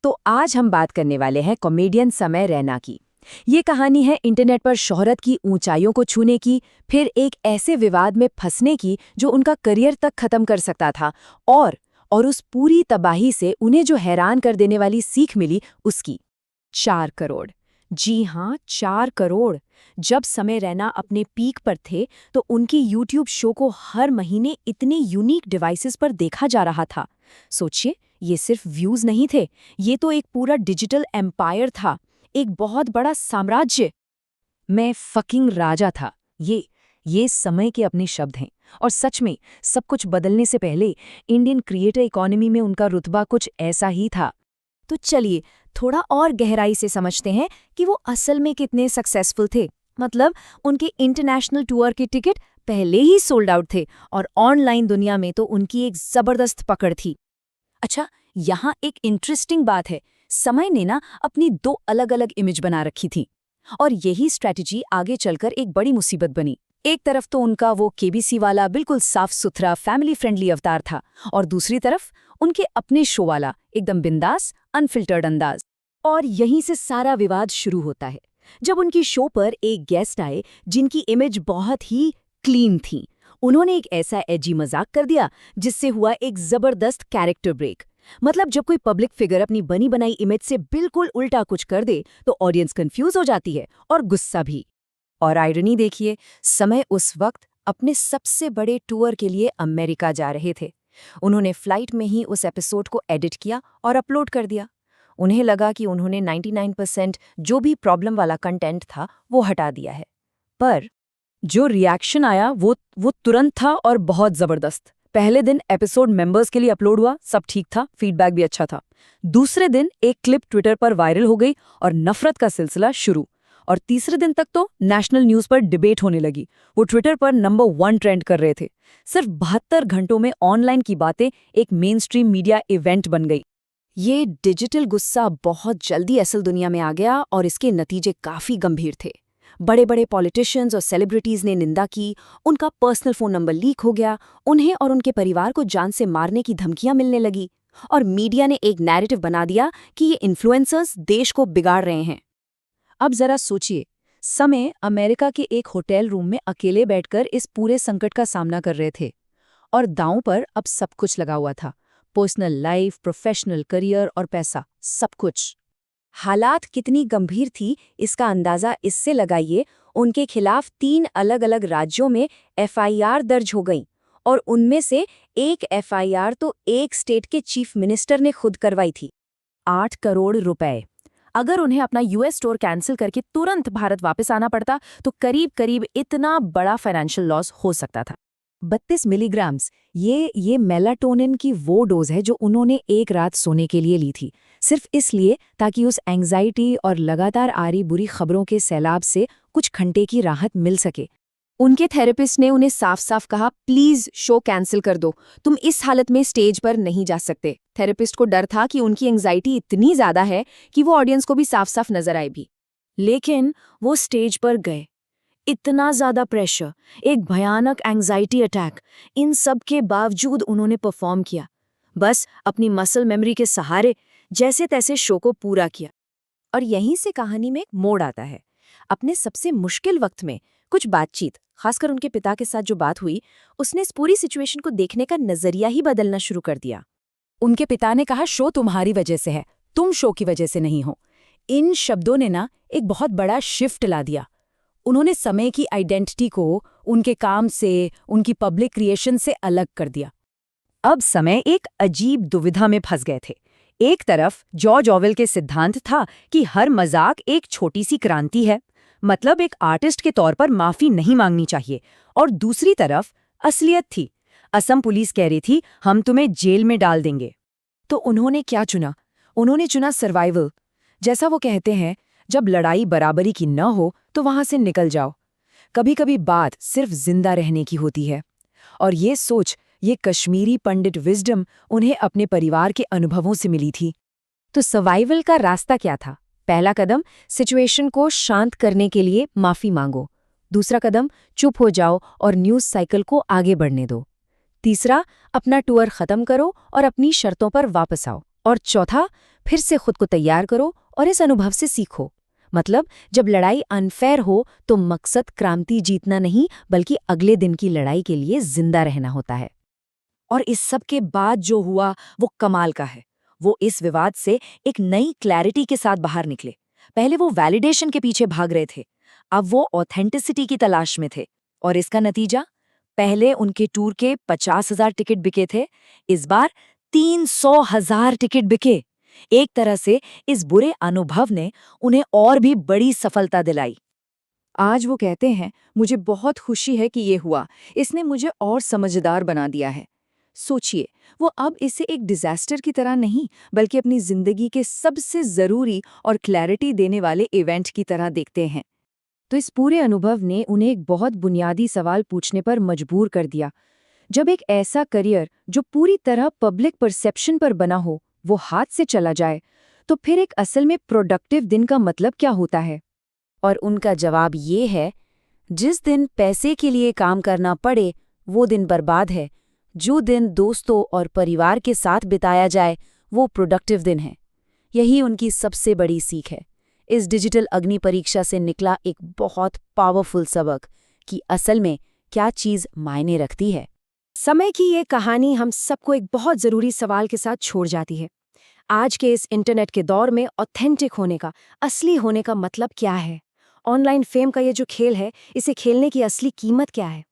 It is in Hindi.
तो आज हम बात करने वाले हैं कॉमेडियन समय रैना की। ये कहानी है इंटरनेट पर शोहरत की ऊंचाइयों को छूने की, फिर एक ऐसे विवाद में फंसने की जो उनका करियर तक खत्म कर सकता था, और उस पूरी तबाही से उन्हें जो हैरान कर देने वाली सीख मिली उसकी। 4 करोड़। जी हाँ, 4 करोड़। जब समय रैना अपने पीक पर थे तो उनकी यूट्यूब शो को हर महीने इतने यूनिक डिवाइसेस पर देखा जा रहा था। सोचिए, ये सिर्फ व्यूज नहीं थे, ये तो एक पूरा डिजिटल एम्पायर था, एक बहुत बड़ा साम्राज्य। मैं फकिंग राजा था। ये समय के अपने शब्द हैं। और सच में सब कुछ बदलने से पहले इंडियन क्रिएटर इकोनॉमी में उनका रुतबा कुछ ऐसा ही था। तो चलिए थोड़ा और गहराई से समझते हैं कि वो असल में कितने सक्सेसफुल थे। मतलब उनके इंटरनेशनल टूर के टिकट पहले ही सोल्ड आउट थे और ऑनलाइन दुनिया में तो उनकी एक जबरदस्त पकड़ थी। अच्छा, यहाँ एक इंटरेस्टिंग बात है, समय ने ना अपनी 2 अलग-अलग इमेज बना रखी थी और यही स्ट्रैटेजी आगे चलकर एक बड़ी मुसीबत बनी। एक तरफ तो उनका वो केबीसी वाला बिल्कुल साफ-सुथरा फैमिली फ्रेंडली अवतार था और दूसरी तरफ उनके अपने शो वाला एकदम बिंदास अनफिल्टर्ड अंदाज। और यहीं से सारा विवाद शुरू होता है जब उनकी शो पर एक गेस्ट आए जिनकी इमेज बहुत ही क्लीन थी। उन्होंने एक ऐसा एजी मजाक कर दिया जिससे हुआ एक जबरदस्त कैरेक्टर ब्रेक। मतलब जब कोई पब्लिक फिगर अपनी बनी बनाई इमेज से बिल्कुल उल्टा कुछ कर दे तो ऑडियंस कंफ्यूज हो जाती है और गुस्सा भी। और आयरनी देखिए, समय उस वक्त अपने सबसे बड़े टूर के लिए अमेरिका जा रहे थे। उन्होंने फ्लाइट में ही उस एपिसोड को एडिट किया और अपलोड कर दिया। उन्हें लगा कि उन्होंने 99% जो भी प्रॉब्लम वाला कंटेंट था वो हटा दिया है। पर जो रिएक्शन आया वो तुरंत था और बहुत जबरदस्त। पहले दिन एपिसोड मेंबर्स के लिए अपलोड हुआ, सब ठीक था, फीडबैक भी अच्छा था। दूसरे दिन एक क्लिप ट्विटर पर वायरल हो गई और नफरत का सिलसिला शुरू। और तीसरे दिन तक तो नेशनल न्यूज़ पर डिबेट होने लगी। वो ट्विटर पर नंबर 1 ट्रेंड कर रहे थे। सिर्फ 72 घंटों में ऑनलाइन की बातें एक मेन स्ट्रीम मीडिया इवेंट बन गई। ये डिजिटल गुस्सा बहुत जल्दी असल दुनिया में आ गया और इसके नतीजे काफी गंभीर थे। बड़े बड़े पॉलिटिशियंस और सेलिब्रिटीज ने निंदा की, उनका पर्सनल फोन नंबर लीक हो गया, उन्हें और उनके परिवार को जान से मारने की धमकियां मिलने लगी और मीडिया ने एक नैरेटिव बना दिया कि ये इन्फ्लुएंसर्स देश को बिगाड़ रहे हैं। अब जरा सोचिए, समय अमेरिका के एक होटल रूम में अकेले बैठकर इस पूरे संकट का सामना कर रहे थे और दांव पर अब सब कुछ लगा हुआ था। पर्सनल लाइफ, प्रोफेशनल करियर और पैसा, सब कुछ। हालात कितनी गंभीर थी इसका अंदाजा इससे लगाइए, उनके खिलाफ 3 अलग-अलग राज्यों में एफआईआर दर्ज हो गई और उनमें से एक एफआईआर तो एक स्टेट के चीफ मिनिस्टर ने खुद करवाई थी। 8 करोड़ रुपए। अगर उन्हें अपना यूएस स्टोर कैंसिल करके तुरंत भारत वापस आना पड़ता तो करीब करीब इतना बड़ा फाइनेंशियल लॉस हो सकता था। 32 मिलीग्राम्स, ये मेलाटोनिन की वो डोज है जो उन्होंने एक रात सोने के लिए ली थी, सिर्फ इसलिए ताकि उस एंग्जाइटी और लगातार आ रही बुरी खबरों के सैलाब से कुछ घंटे की राहत मिल सके। उनके थेरेपिस्ट ने उन्हें साफ साफ कहा, प्लीज शो कैंसिल कर दो, तुम इस हालत में स्टेज पर नहीं जा सकते। थेरेपिस्ट को डर था कि उनकी एंग्जाइटी इतनी ज्यादा है कि वो ऑडियंस को भी साफ साफ नजर आए भी। लेकिन वो स्टेज पर गए। इतना ज्यादा प्रेशर, एक भयानक एंग्जाइटी अटैक, इन सब के बावजूद उन्होंने परफॉर्म किया। बस अपनी मसल मेमोरी के सहारे जैसे तैसे शो को पूरा किया। और यहीं से कहानी में एक मोड़ आता है। अपने सबसे मुश्किल वक्त में कुछ बातचीत, खासकर उनके पिता के साथ जो बात हुई, उसने इस पूरी सिचुएशन को देखने का नजरिया ही बदलना शुरू कर दिया। उनके पिता ने कहा, शो तुम्हारी वजह से है, तुम शो की वजह से नहीं हो। इन शब्दों ने ना एक बहुत बड़ा शिफ्ट ला दिया। उन्होंने समय की आइडेंटिटी को उनके काम से, उनकी पब्लिक क्रिएशन से अलग कर दिया। अब समय एक अजीब दुविधा में फंस गए थे। एक तरफ जॉर्ज ऑवेल के सिद्धांत था कि हर मजाक एक छोटी सी क्रांति है, मतलब एक आर्टिस्ट के तौर पर माफी नहीं मांगनी चाहिए, और दूसरी तरफ असलियत थी। असम पुलिस कह रही थी, हम तुम्हें जेल में डाल देंगे। तो उन्होंने क्या चुना? उन्होंने चुना सर्वाइवल। जैसा वो कहते हैं, जब लड़ाई बराबरी की न हो तो वहां से निकल जाओ। कभी कभी बात सिर्फ जिंदा रहने की होती है। और ये सोच, ये कश्मीरी पंडित विजडम उन्हें अपने परिवार के अनुभवों से मिली थी। तो सर्वाइवल का रास्ता क्या था? पहला कदम, सिचुएशन को शांत करने के लिए माफी मांगो। दूसरा कदम, चुप हो जाओ और न्यूज़ साइकिल को आगे बढ़ने दो। तीसरा, अपना टूर खत्म करो और अपनी शर्तों पर वापस आओ। और चौथा, फिर से खुद को तैयार करो और इस अनुभव से सीखो। मतलब जब लड़ाई अनफेयर हो तो मकसद क्रांति जीतना नहीं बल्कि अगले दिन की लड़ाई के लिए जिंदा रहना होता है। और इस सब के बाद जो हुआ वो कमाल का है। वो इस विवाद से एक नई क्लैरिटी के साथ बाहर निकले। पहले वो वैलिडेशन के पीछे भाग रहे थे, अब वो ऑथेंटिसिटी की तलाश में थे। और इसका नतीजा, पहले उनके टूर के 50,000 टिकट बिके थे, इस बार 300,000 टिकट बिके। एक तरह से इस बुरे अनुभव ने उन्हें और भी बड़ी सफलता दिलाई। आज वो कहते हैं, मुझे बहुत खुशी है कि ये हुआ, इसने मुझे और समझदार बना दिया है। सोचिए, वो अब इसे एक डिजास्टर की तरह नहीं बल्कि अपनी जिंदगी के सबसे जरूरी और क्लैरिटी देने वाले इवेंट की तरह देखते हैं। तो इस पूरे अनुभव ने उन्हें एक बहुत बुनियादी सवाल पूछने पर मजबूर कर दिया। जब एक ऐसा करियर जो पूरी तरह पब्लिक परसेप्शन पर बना हो वो हाथ से चला जाए, तो फिर एक असल में प्रोडक्टिव दिन का मतलब क्या होता है? और उनका जवाब ये है, जिस दिन पैसे के लिए काम करना पड़े वो दिन बर्बाद है। जो दिन दोस्तों और परिवार के साथ बिताया जाए वो प्रोडक्टिव दिन है। यही उनकी सबसे बड़ी सीख है। इस डिजिटल अग्नि परीक्षा से निकला एक बहुत पावरफुल सबक कि असल में क्या चीज़ मायने रखती है। समय की ये कहानी हम सबको एक बहुत ज़रूरी सवाल के साथ छोड़ जाती है। आज के इस इंटरनेट के दौर में ऑथेंटिक होने का, असली होने का मतलब क्या है? ऑनलाइन फेम का ये जो खेल है, इसे खेलने की असली कीमत क्या है?